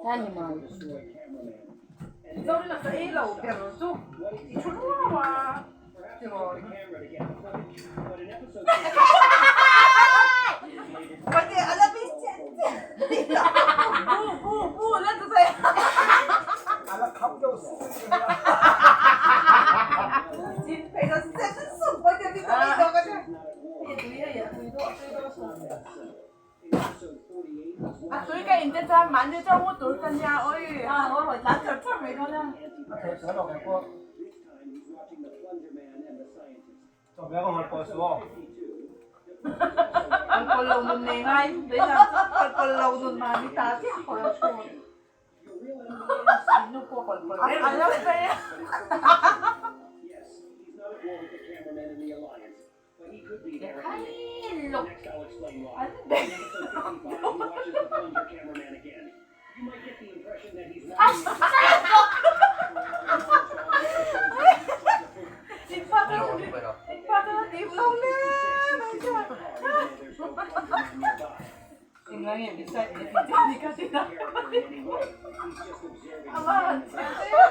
Thenawm. Dove la ilaw pero so ichuluwa. Pati alam mo bu lan to say. Ala kapdos. Jin pero sa so pati dito ka na. 아, 저희가 이제 다 만들자고 돌까냐, 어이. 아, 나처럼 처음 왜 그러냐. Còn lầu nôn này ngay, đấy là còn lầu nôn mà đi ta tiếc khỏi là thôi. Nó qua còn anh lắm đây. Hay lục. Anh đây. Chị phát nó tìm lâu lên. Em nói em bị sai thì đi cái gì đó. Ama anh phải nó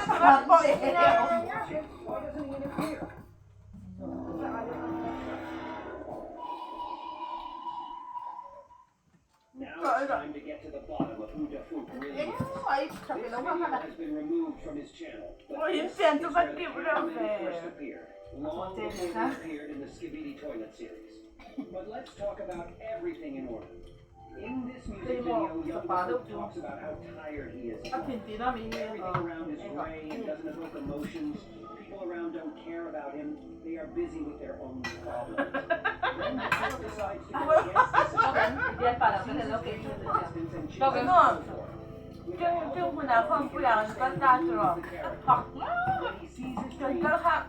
thật bội. Now it's time to get to the bottom of who the food really is. This video has been removed from his channel. But this is how Thenawm first appeared, long before he appeared in the Skibidi Toilet series. But let's talk about everything in order. In this music video, young Food talks about how tired he is. Everything around is gray and doesn't evoke emotions. People around don't care about him. They are busy with their own problems. Then the Food decides to go against this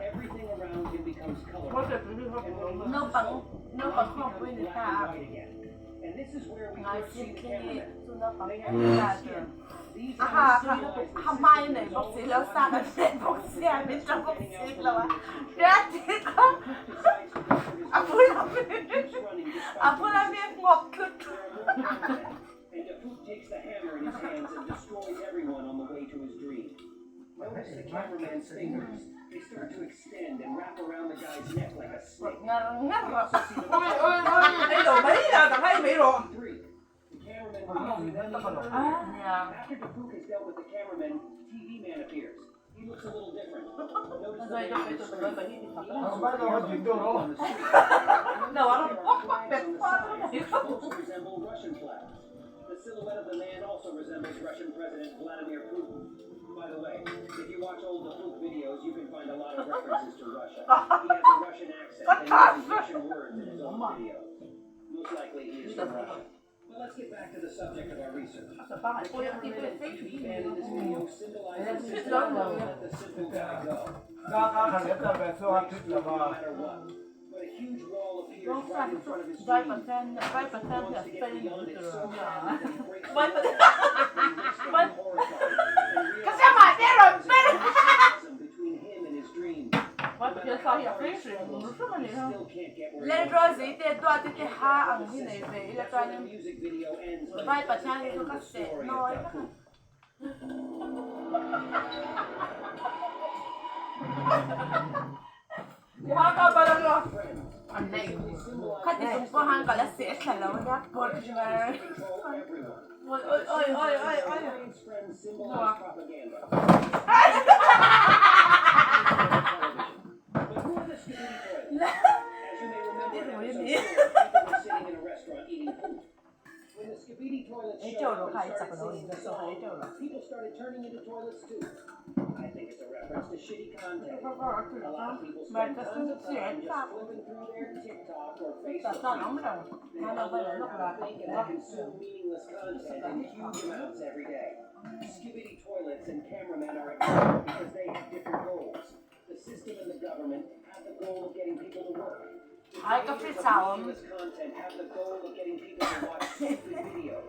everything around him becomes colorful. And this is where we first see the cameramen. They have no skin. These eyes symbolize the Mai này bốc xí lâu xa cái chuyện bốc xe bên trong bốc xí lâu á. Ra thì có. Aku làm việc ngọc cực. And the Food takes the hammer in his hands and destroys everyone on the way to his dream. Notice the cameraman's fingers. They start to extend and wrap around the guy's neck like a snake. Đây đồ mấy là tao thấy mấy rồi. The cameraman After the Food has dealt with the cameraman, TV man appears. He looks a little different. Notice the man is supposed to resemble Russian flags. The silhouette of the man also resembles Russian President Vladimir Putin. By the way, if you watch old Food videos, you can find a lot of references to Russia. He has a Russian accent and uses Russian words in his old videos. Most likely he is from Russia. But let's get back to the subject of our research. The cameraman and TV man in this video symbolizes his love to let the simple guy go. No matter what. But a huge wall appears right in front of his screen. He wants to get beyond it so bad that he breaks the between him and his dream. Lên rồi gì thì tôi thì ha ăn cái này về là tôi The music video ends with vai bật nhang thì tôi cắt sẽ nói hoa cao bao nhiêu anh đây khách thì chúng có hàng cả là sẽ thành là một bột mà ôi ôi ôi ôi ôi ôi When the Skibidi toilets people started turning into toilets too. I think it's a reference to shitty content. A lot of people spend tons of time just flipping through their TikTok or Facebook feeds. They don't think and they consume meaningless content in huge amounts every day. Skibidi toilets and cameramen are ignored because they have different goals. The system and the government have the goal of getting people to work. Ai có phía sau This content have the goal of getting people to watch stupid videos.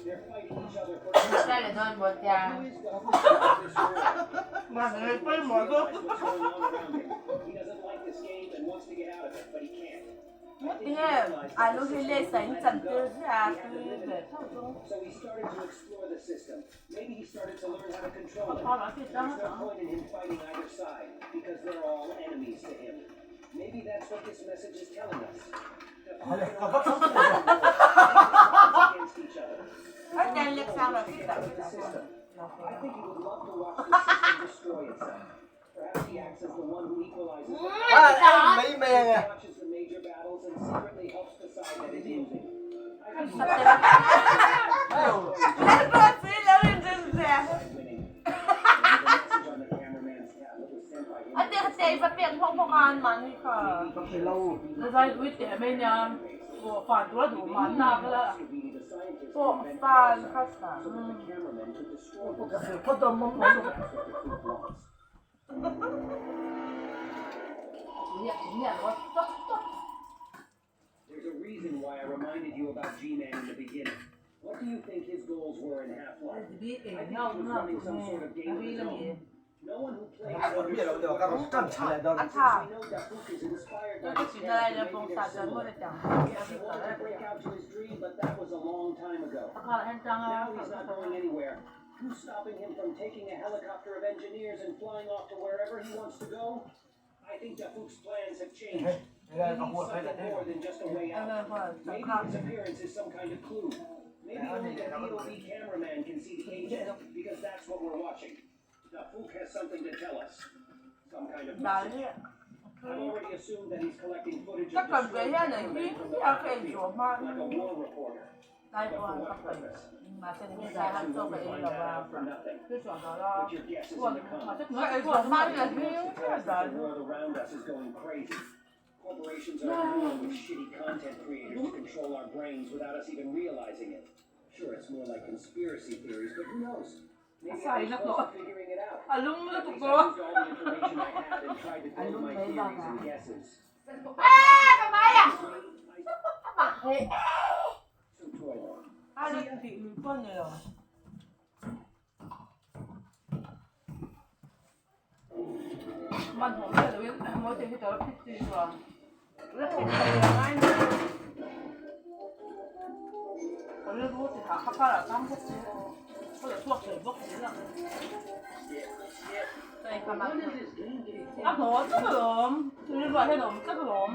They're fighting each other for đây là nơi một nhà who is the future of this world. mà người quên một He realizes what's going on around him. He doesn't like this game and wants to get out of it, but he can't. nghe à lúc khi lên sánh chẳng tiêu ra để So he started to explore the system. Maybe he started to learn how to control it. Họ nói thì There's no point in him fighting either side because they're all enemies to him. Maybe that's what this message is telling us. Against each other. ở đây liệt sao là cái The system. I think he would love to watch the system destroy itself. Perhaps he acts as the one who equalizes. Mấy mè nè. Watches the major battles and secretly helps the side that is losing. I think sắp tới lấy con xí lấy lên trên xe winning. The message on the cameraman's tablet was sent by him. ở đây chạy phát triển không có ăn mà đi cả ต้องไปเล่า nó ra đuổi để bên nhà của phản túa đủ món nào cái là To be the scientist พวกฟานข้าวสาร so that the cameraman could destroy พวก the เกษตรพ่อดมมองมอง That's what the food wants. nhà nó tốt tốt There's a reason why I reminded you about G-Man in the beginning. What do you think his goals were in Half-Life? đi I để think nhau he was nó running some sort of game of đi his làm own. gì No one who plays คนเบี้ยเราเดี๋ยวก็รถกั้นฉลาดดอน ăn thả we know that Fook is inspired by tôi his chỉ đây là character phong making sản it cho mỗi similar. lần chẳng Yes, he wanted to break out to his dream, but that was a long time ago. thằng là anh trang Now he's not going anywhere. Who's stopping him from taking a helicopter of engineers and flying off to wherever he wants to go? I think Dafook's plans have changed. ไม่ได้ He ต้อง needs พูดไปแต่ something เด้ more than just a way anh out. ơi hỏi chẳng Maybe khác his appearance is some kind of clue. Maybe only the POV cameraman can see the agent, because that's what we're watching. Dafook has something to tell us. Some kind of đá message. đi I've already assumed that he's collecting footage chắc of cần cái destroyed này cameramen hiếm from the ra cái battlefield, chỗ mà like a war reporter. đây But qua for các what bạn purpose? mà trên We'll cái dài hắn cho soon cái find là that vào out for nothing. cái chuyện đó là Put your guesses in quần the mà comments. chắc nó cái cái chỗ quần mà nó là Who hiếm wants to tell là us that dài the world around us is going crazy? Corporations are ruling with shitty content creators to control our brains without us even realizing it. Sure, it's more like conspiracy theories, but who knows? Maybe Sai I'm lắm close rồi. to figuring it out. à lung nó At tụt least I cô used all the information I had and tried to build my theories and guesses. cái máy à I mặc thế took toilet. ai là thị con này rồi mình không biết là biết mỗi tiền cái chỗ thích gì rồi rất là nhiều anh còn nếu lúc thì thả khắp là cắm hết có thể thuốc để bốc thế là đây các bạn áp nó rất là lớn như vậy hay là rất là lớn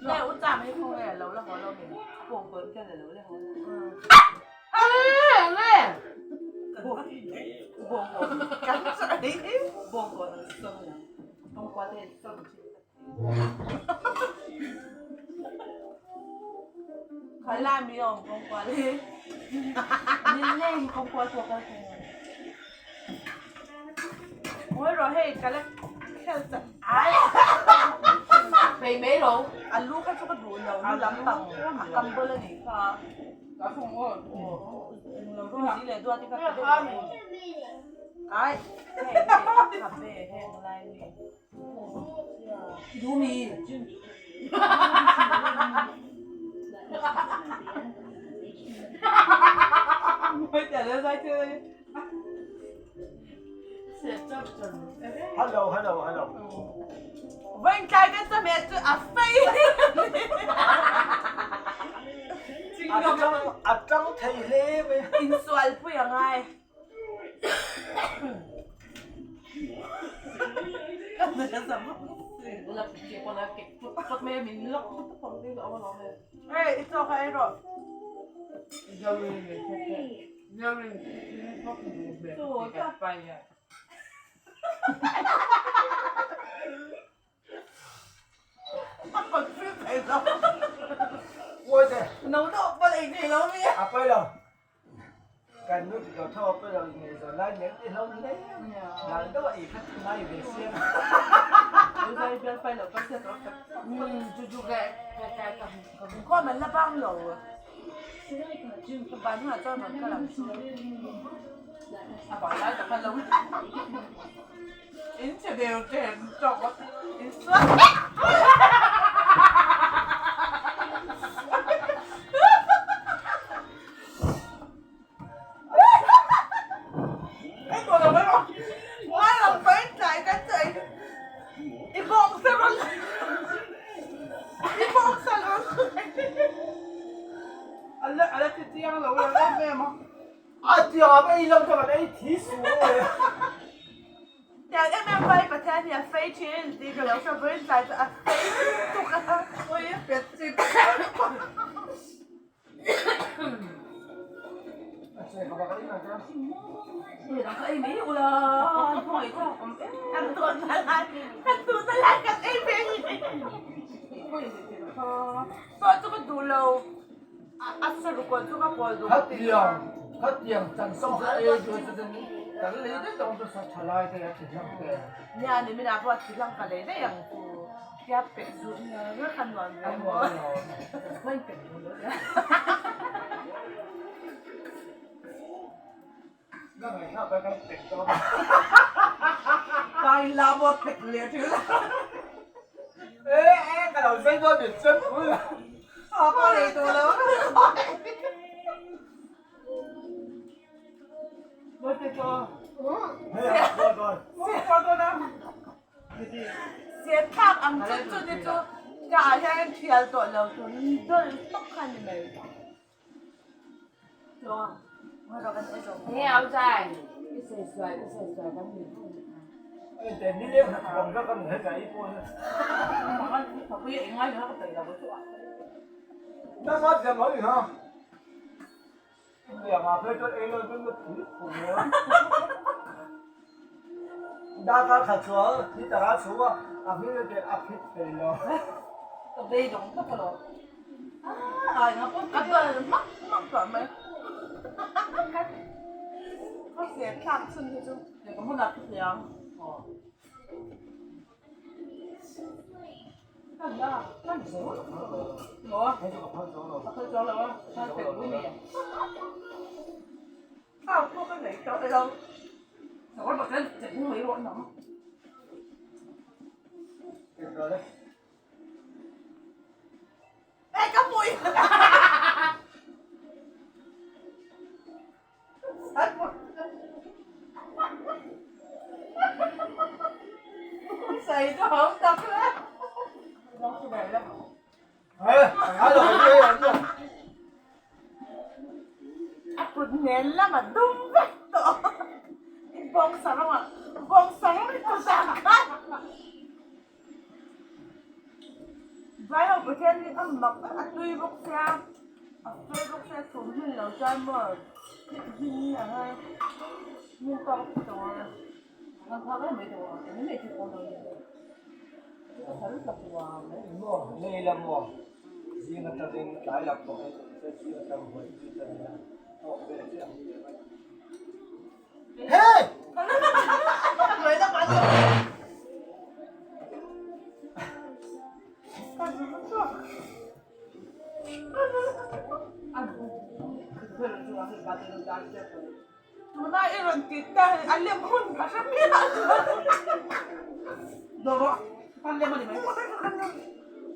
đây út chạm hay không này lâu là có lâu mình buồn cười cái này lớn là hơn nghe buồn cắn sợi buồn cười là sưng không qua đây sưng phải làm gì không không qua đi nên lên không qua thuộc cái ôi rồi hay cái là theo giật ai về mấy luôn anh lúc cái cái đuổi đầu như lắm bằng cầm bơ lên đi cả cả không ơi lâu rồi chỉ là đua thì các cái cái cà phê hay lại đi đủ mì bây giờ nó ra chơi sẽ chấp chuẩn ฮัลโหลฮัลโหลฮัลโหล bên trái cái tấm mẹ tôi à phi อัดจังไทยเล่ไป in xoay pui à ngay cái này là gì là cái con là cái chút mẹ mình lóc chút phòng đi đó mà nó này ê ít cho cái rồi giờ mình không được cái phải à còn phi phải đâu โว้ยแต่ nấu độ bao gì thì nấu đi เอาไปแล้วกันนึกเราชอบไปเราอย่างเงี้ยแล้วเนี่ยที่เราเนี่ยหลังก็ว่าอีกขั้นไม่เป็นเสียง bây giờ bên phải là cái đó chú chú cái con mình là băng lẩu bán là cho nó cái làm sao à bỏ lại tập lông in chỉ đều tiền cho có in suất 掉啊！被一扔就把那一提死我。อย่างเอ็มไปประเทศเนี่ยเฟยชินดีกับเราชอบเล่นใจจะเฟยตุกอะโอ้ยเปลี่ยนจิต Saya kau bakal ingat kan? นี่เราก็ไอ้ไม่อยู่เลยพ่อยชอบผมกันตัวตลาดกับไอ้เบงก็จะมาดูเราสรุปก่อนจะมาปล่อยดู Hatiang tan song sa e do sa den. Tal le de dong sa chalai te at jam te. เนี่ยนี่ไม่น่าพอที่ลังกันเลยได้อย่างกูแค่เป็ดซุปเนี่ยเรื่องขนมเลยไม่เป็ดเลย Nang ai ha ba kan tek to. ตายลาบเป็ดเลยทีละ Cái đầu dây do để chân vui. พอก็เลยตัวแล้วไม่ใช่ตัว Rồi. ตัวนะเสียภาพอันจุดจะใช้เทียร์ตัวเราตัวนี้ตัวต้องคันยังไงตัวว่าเรากันไอ้ตัว นี่เอาใจพิเศษสวยทั้งหมด Để đi lên còn các con thấy cái cô. เขาผู้หญิงง่ายเขาก็ตีเราไปตัว Nó mất giờ nói gì không? Giờ mà phải cho em nó thử cùng nữa. Đa cá khát chúa, thì ta cá chúa, phía cái phía cái nó. ตัวดีตรงก็ตลอดอะไรนะพวกกันเลยมักก่อนไหมเขาเสียภาพซึ่งที่จุดเดี๋ยวก็มันดับเสียงนั่นได้นั่นสวยหรอ Thấy cho con cháu rồi. เคยเจอแล้วว่าถ้าเป็นผู้หญิงข้าวพวกกันไหนเจอไปđâuแต่ว่าแบบนั้นจะไม่รู้หรอก Rồi đấy. Ê, có mùi xì nó hổng tập á không có về lắm Nói rồi ghê rồi. áp lực nhện lắm mà đúng vết tổ bông sẵn không ạ bông sẵn thì tôi ra vai học ở trên thì ăn mặc tuy bốc xe xuống thì là trai mở hình là hơi nhưng con tổ con khó cái mấy tổ cái này thì con rồi có thể rất là wow đấy Mua, này là mua. Gì nó ta đến cái lập một cái gì nó ta mới đi ta là. Hey! người ta bán rồi con gì cũng được Muna iron kita, alam mo ka sa pila. Doro, alam mo di ba?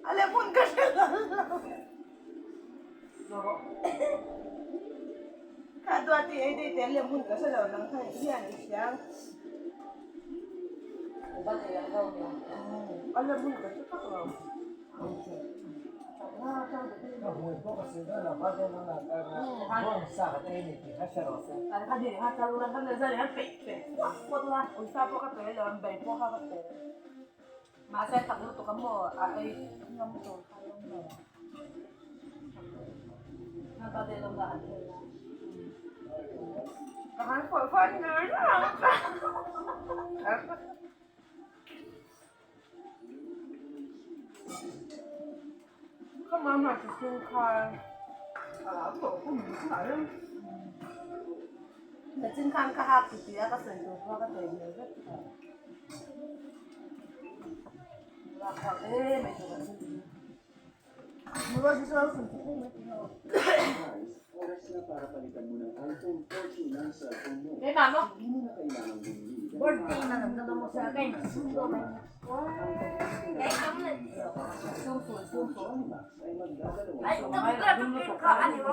Alam mo ka sa Doro. Kado ati ay di alam mo ka sa lang kay yan siya. ba thì làm đâu nhỉ? Alam mo ka sa pa. Nó mùi có cái sự đó là phát hiện nó là cái con sa cái tên này thì hết sẽ rồi. Ano ka din, ha talunan ka na sa yan pe. What la? Usa po ka pe, lang bay po ka pe. Masa taklo to ka mo, ay ngam to kayo mo. Nakadilong na ano. Ay, for nữa na. Không ăn mà chỉ xin khai. Tổ của mình cũng phải luôn. Để xin khai cái hạt thì tía có sử dụng qua cái tiền nhiều rất là. Là khoảng ê mày dùng cái gì? Mura chỉ sao sử dụng mấy cái nào? Cái bàn đó. Birthday mà làm cho một cái này xuống rồi mày. Cái cắm lên. Xuống xuống. Ay, ito ka ano mo?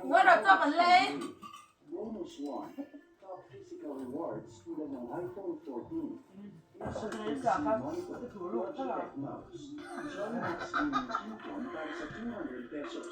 Ngồi đó cho mình lên. physical rewards tulad ng iPhone 14. Pagkakas ka, tutulog ka lang. Mouse. John Max Mini coupon para sa 200 pesos.